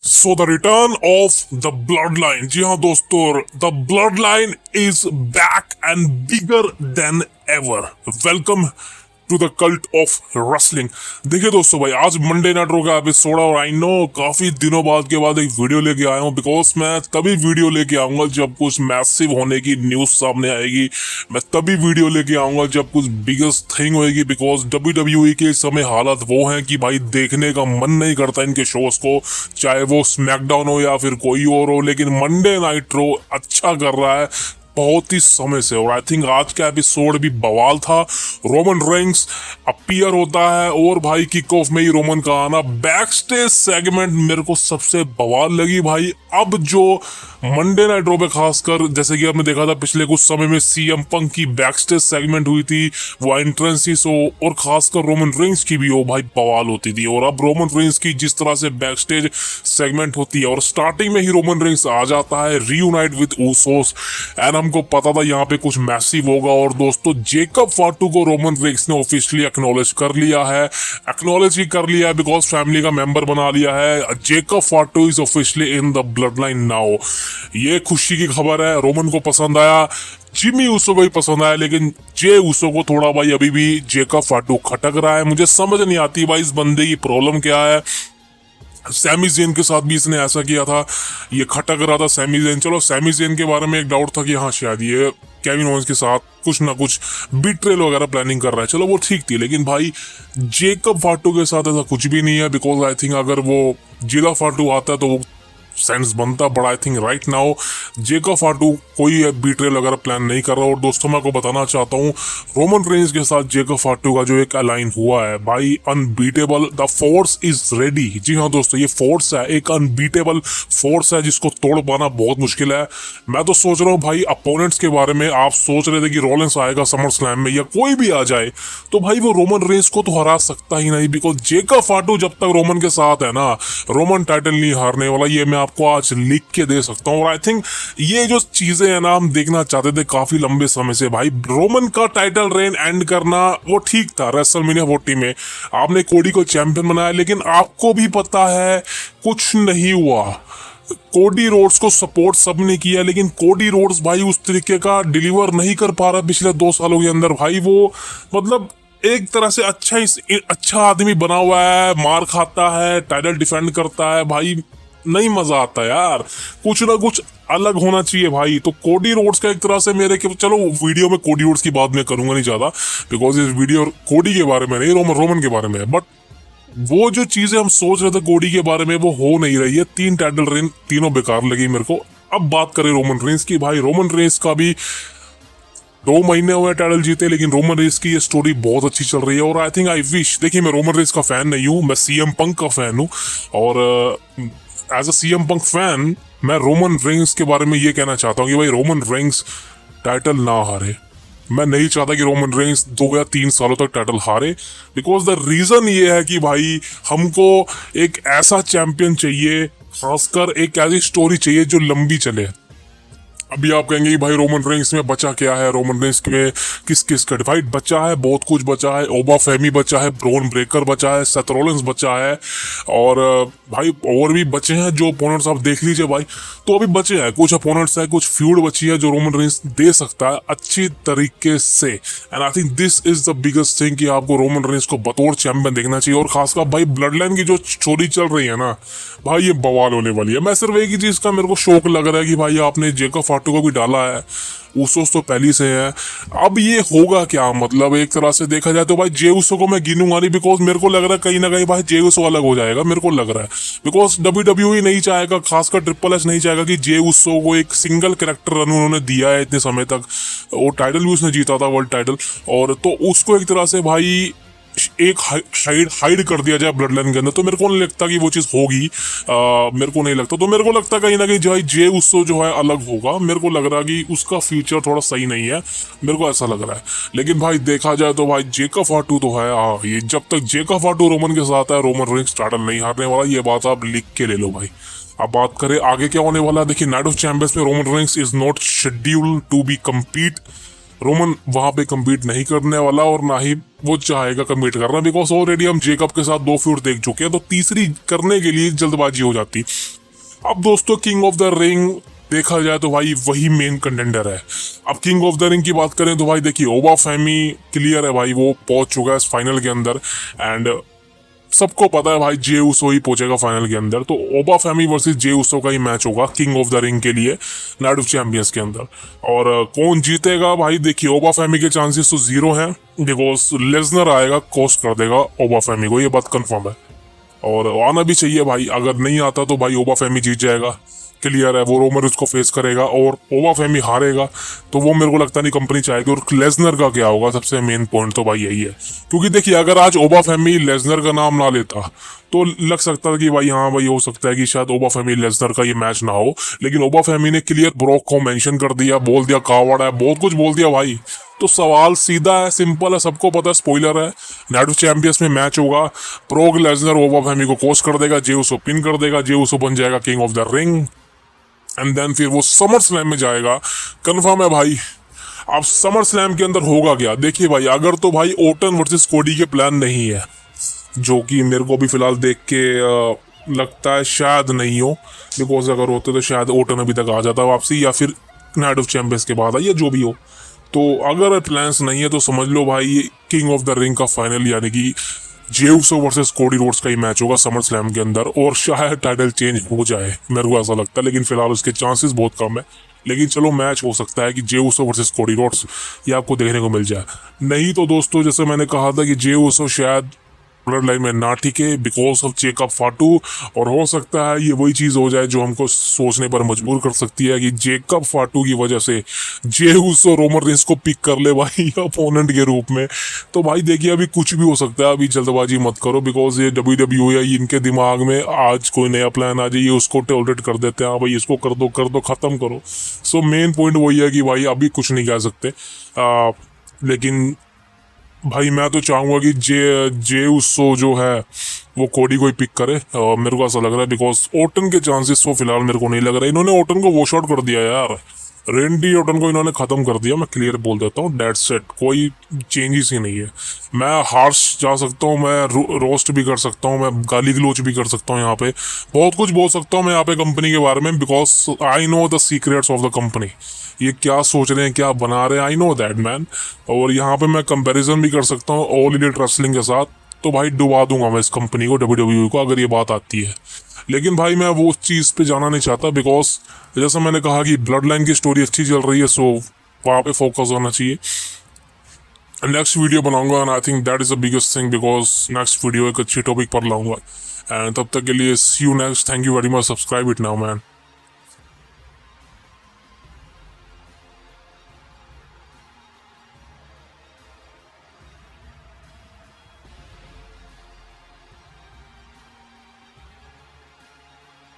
So the return of the bloodline. जी हाँ दोस्तों, the bloodline is back and bigger than ever. Welcome to the cult of wrestling. देखिए दोस्तों भाई, आज Monday night Raw का episode और आई नो काफी दिनों बाद एक वीडियो लेके आया हूँ, बिकॉज मैं तभी वीडियो लेके आऊंगा जब कुछ मैसिव होने की न्यूज सामने आएगी। मैं तभी वीडियो लेके आऊंगा जब कुछ बिगेस्ट थिंग होएगी, बिकॉज WWE के इस समय हालत वो है कि भाई देखने का मन नहीं करता इनके शोज को, चाहे वो स्मैकडाउन हो या फिर कोई और हो। लेकिन मंडे नाइट रॉ अच्छा कर रहा है बहुत ही समय से, और आई थिंक आज का एपिसोड भी बवाल था। रोमन रेंस अपीयर होता है और भाई किक ऑफ में ही रोमन का आना, बैक स्टेज सेगमेंट मेरे को सबसे बवाल लगी भाई। अब जो मंडे नाइट रॉ पे खासकर, जैसे कि आपने देखा था पिछले कुछ समय में CM पंक की बैक स्टेज सेगमेंट हुई थी, वो एंट्रेंस ही सो, और खासकर रोमन रेंस की भी वो भाई बवाल होती थी। और अब रोमन रेंस की जिस तरह से बैक स्टेज सेगमेंट होती है और स्टार्टिंग में ही रोमन रेंस आ जाता है रीयूनाइट विद ऊसोस, एंड हमको पता था यहाँ पे कुछ मैसिव होगा। और दोस्तों जेकब फाटू को रोमन रेंस ने ऑफिशियली एक्नॉलेज कर लिया है, एक्नॉलेज ही कर लिया है बिकॉज फैमिली का मेंबर बना लिया है। Jacob फाटू is officially in the blood line now. ये खुशी की खबर है, रोमन को पसंद आया, जिमी ऊसो को भी पसंद आया, लेकिन जे ऊसो को थोड़ा भाई अभी भी जेकब फाटू खटक रहा है। मुझे समझ नहीं आती भाई इस बंदे की प्रॉब्लम क्या है। सैमी ज़ेन के साथ भी इसने ऐसा किया था, ये खटक रहा था सैमी ज़ेन। चलो सैमी ज़ेन के बारे में एक डाउट था कि हाँ शायद ये केविन ओवेंस के साथ कुछ ना कुछ बिट्रेल वगैरह प्लानिंग कर रहा है, चलो वो ठीक थी। लेकिन भाई जेकब फाटू के साथ ऐसा कुछ भी नहीं है, बिकॉज आई थिंक अगर वो जिला फाटू आता है तो वो सेंस बनता, but I think right now Jacob फाटू कोई बीट्रेल वगैरह प्लान नहीं कर रहा। और दोस्तों मैं आपको बताना चाहता हूँ, रोमन रेंस के साथ जेकब फाटू का जो एक अलाइन हुआ है भाई, unbeatable, the force is ready. जी हाँ दोस्तों, ये फोर्स है, एक अनबीटेबल फोर्स है जिसको तोड़ पाना बहुत मुश्किल है। मैं तो सोच रहा हूँ भाई अपोनेंट्स के बारे में, आप सोच रहे थे कि रोलेंस आएगा समर स्लैम में या कोई भी आ जाए तो भाई वो रोमन रेंस को तो हरा सकता ही नहीं, बिकॉज जेकब फाटू जब तक रोमन के साथ है ना, रोमन टाइटल नहीं हारने वाला, ये मैं आपको आज लिख के दे सकता हूँ। और आई थिंक ये जो चीजें है ना हम देखना चाहते थे काफी लंबे समय से भाई, रोमन का टाइटल रेन एंड करना वो ठीक था। रेसलमेनिया 40 में आपने कोडी को चैंपियन बनाया, लेकिन आपको भी पता है कुछ नहीं हुआ। कोडी रोड्स को सपोर्ट सबने किया, लेकिन कोडी रोड्स भाई उस तरीके का डिलीवर नहीं कर पा रहा पिछले 2 सालों के अंदर। भाई वो मतलब एक तरह से अच्छा आदमी बना हुआ है, मार खाता है, टाइटल डिफेंड करता है, भाई नहीं मजा आता यार, कुछ ना कुछ अलग होना चाहिए भाई। तो कोडी रोड्स का एक तरह से चलो वीडियो में कोडी रोड्स की बात मैं करूंगा नहीं ज्यादा, बिकॉज इस वीडियो कोडी के बारे में नहीं, रोमन के बारे में है। बट वो जो चीजें हम सोच रहे थे कोडी के बारे में वो हो नहीं रही है। 3 टाइटल रेन तीनों बेकार लगी मेरे को। अब बात करें रोमन रेंस की, भाई रोमन रेंस का भी 2 महीने हुए टाइटल जीते, लेकिन रोमन रेंस की ये स्टोरी बहुत अच्छी चल रही है। और आई थिंक आई विश, देखिए मैं रोमन रेंस का फैन नहीं हूँ, मैं CM पंक का फैन हूँ, और as a CM punk fan मैं रोमन रेंस के बारे में ये कहना चाहता हूँ कि भाई रोमन रेंस टाइटल ना हारे। मैं नहीं चाहता कि रोमन रेंस 2 या 3 सालों तक टाइटल हारे, बिकॉज द रीजन ये है कि भाई हमको एक ऐसा चैंपियन चाहिए, खासकर एक ऐसी स्टोरी चाहिए जो लंबी चले। अभी आप कहेंगे कि भाई रोमन रेंस में बचा क्या है, रोमन रेंस में किस किस का डिफाइट बचा है, बहुत कुछ बचा है। ओबा फेमी बचा है, ब्रॉन ब्रेकर बचा है, सेथ रॉलिंस बचा है, और भाई और भी बचे हैं जो अपोनेंट्स आप देख लीजिए भाई। तो अभी बचे हैं कुछ अपोनेंट्स है, कुछ फ्यूड बची है जो रोमन रेंस दे सकता है अच्छी तरीके से। And I think this is the biggest thing कि आपको रोमन रेंस को बतौर चैंपियन देखना चाहिए। और खासकर भाई ब्लड लाइन की जो स्टोरी चल रही है ना भाई, ये बवाल होने वाली है। मैं सिर्फ एक ही चीज का मेरे को शौक लग रहा है कि भाई आपने जेकब फाटू को भी डाला है, ऊसोस तो पहले से है, अब ये होगा क्या। मतलब एक तरह से देखा जाए तो भाई जे ऊसो को मैं गिनूंगा नहीं, बिकॉज मेरे को लग रहा है कहीं ना कहीं भाई जे ऊसो अलग हो जाएगा, मेरे को लग रहा है। बिकॉज WWE नहीं चाहेगा, खासकर ट्रिपल एच नहीं चाहेगा कि जे ऊसो को एक सिंगल कैरेक्टर रन उन्होंने दिया है इतने समय तक, वो टाइटल भी उसने जीता था वर्ल्ड टाइटल, और तो उसको एक तरह से भाई एक हाइड कर दिया जाए ब्लड लाइन के अंदर। तो मेरे को नहीं लगता कि वो चीज़ होगी, मेरे को नहीं लगता। तो मेरे को लगता है कहीं ना कहीं जो है जे उसो जो है अलग होगा। मेरे को लग रहा है कि उसका फ्यूचर थोड़ा सही नहीं है, मेरे को ऐसा लग रहा है। लेकिन भाई देखा जाए तो भाई जेकब फाटू तो है, हाँ ये जब तक जेकब फाटू रोमन के साथ है, रोमन रेंस टाइटल नहीं हारने वाला, ये बात आप लिख के ले लो भाई। अब बात करें आगे क्या होने वाला है, देखिए नाइट ऑफ चैंपियंस में Roman Reigns is not scheduled to be compete. Roman वहां पे कम्पीट नहीं करने वाला, और ना ही वो चाहेगा कम्पीट करना, बिकॉज ऑलरेडी हम जेकब के साथ 2 फ्यूड देख चुके हैं, तो तीसरी करने के लिए जल्दबाजी हो जाती। अब दोस्तों किंग ऑफ द रिंग देखा जाए तो भाई वही मेन कंटेंडर है। अब किंग ऑफ द रिंग की बात करें तो भाई देखिए ओबा फेमी क्लियर है भाई, वो पहुंच चुका है इस फाइनल के अंदर। एंड सबको पता है भाई जे उसो ही पहुंचेगा फाइनल के अंदर, तो ओबा फेमी वर्सेस जे उसो का ही मैच होगा किंग ऑफ द रिंग के लिए नाइट ऑफ चैंपियंस के अंदर। और कौन जीतेगा भाई देखिए, ओबा फेमी के चांसेस तो 0 हैं, बिकॉज लेजनर आएगा कोस्ट कर देगा ओबा फेमी को, ये बात कंफर्म है। और आना भी चाहिए भाई, अगर नहीं आता तो भाई ओबा फेमी जीत जाएगा, क्लियर है। वो रोमर उसको फेस करेगा और ओबा फेमी हारेगा तो वो मेरे को लगता नहीं कंपनी चाहेगी। और लेजनर का क्या होगा, सबसे मेन पॉइंट तो भाई यही है, क्योंकि देखिए अगर आज ओबा फेमी लेजनर का नाम ना लेता तो लग सकता था कि भाई हाँ भाई हो सकता है कि शायद ओबा फेमी लेजनर का ये मैच ना हो, लेकिन ओबा फेमी ने क्लियर ब्रॉक को मेंशन कर दिया, बोल दिया कावड़ है, बहुत कुछ बोल दिया भाई। तो सवाल सीधा है, सिंपल है, सबको पता है, स्पॉइलर है, नाइट ऑफ चैंपियंस में मैच होगा, ब्रॉक लेजनर ओबा फेमी को कोस्ट कर देगा, जे उसो पिन कर देगा, जे उसो बन जाएगा King of the Ring. And then फिर वो समर स्लैम में जाएगा, कंफर्म है भाई। अब समर स्लैम के अंदर होगा क्या, देखिए भाई अगर तो भाई ओटन वर्सेस कोडी के प्लान नहीं है, जो कि मेरे को भी फिलहाल देख के लगता है शायद नहीं हो, बिकॉज अगर होते तो शायद ओटन अभी तक आ जाता वापसी, या फिर नाइट ऑफ चैंपियंस के बाद या जो भी हो। तो अगर प्लान्स नहीं है तो समझ लो भाई किंग ऑफ द रिंग का फाइनल यानी कि जे उसो वर्सेस कोडी रोड्स का ही मैच होगा समर स्लैम के अंदर, और शायद टाइटल चेंज हो जाए, मेरे को ऐसा लगता है, लेकिन फिलहाल उसके चांसेस बहुत कम है। लेकिन चलो मैच हो सकता है कि जे उसो वर्सेस कोडी रोड्स ये आपको देखने को मिल जाए। नहीं तो दोस्तों जैसे मैंने कहा था कि जे उसो शायद ब्लड लाइन में ना टिके बिकॉज ऑफ जेकब फाटू, और हो सकता है ये वही चीज हो जाए जो हमको सोचने पर मजबूर कर सकती है कि जेकब फाटू की वजह से जे उसो रोमन रेंस को पिक कर ले भाई अपोनेंट के रूप में। तो भाई देखिए अभी कुछ भी हो सकता है, अभी जल्दबाजी मत करो, बिकॉज ये WWE है, इनके दिमाग में आज कोई नया प्लान आ जाए ये उसको टॉलरेट कर देते हैं, हाँ भाई इसको कर दो खत्म करो। सो मेन पॉइंट वही है कि भाई अभी कुछ नहीं कह सकते, लेकिन भाई मैं तो चाहूंगा कि जे उसो जो है वो कोडी को ही पिक करे, मेरे को ऐसा लग रहा है, बिकॉज ओटन के चांसेस तो फिलहाल मेरे को नहीं लग रहा है। इन्होंने ओटन को वॉश आउट कर दिया यार, रेंडी ओटन को इन्होंने खत्म कर दिया, मैं क्लियर बोल देता हूँ, डेट सेट, कोई चेंजेस ही नहीं है। मैं हार्श जा सकता हूँ, मैं रोस्ट भी कर सकता हूँ, मैं गाली गलोच भी कर सकता हूँ, यहाँ पे बहुत कुछ बोल सकता हूँ मैं यहाँ पे कंपनी के बारे में, because I know the secrets of the company, ये क्या सोच रहे हैं क्या बना रहे हैं, आई नो दैट मैन। और यहाँ पे मैं कंपैरिजन भी कर सकता हूँ ऑल एलीट रेसलिंग के साथ, तो भाई डुबा दूंगा मैं इस कंपनी को WWE को अगर ये बात आती है। लेकिन भाई मैं वो चीज़ पे जाना नहीं चाहता, बिकॉज जैसा मैंने कहा कि ब्लड लाइन की स्टोरी अच्छी चल रही है, सो वहाँ पे फोकस होना चाहिए। नेक्स्ट वीडियो बनाऊंगा and I think that is the biggest thing, because next video एक अच्छी टॉपिक पर लाऊंगा। एंड तब तक के लिए see you next, thank you very much, subscribe it now man.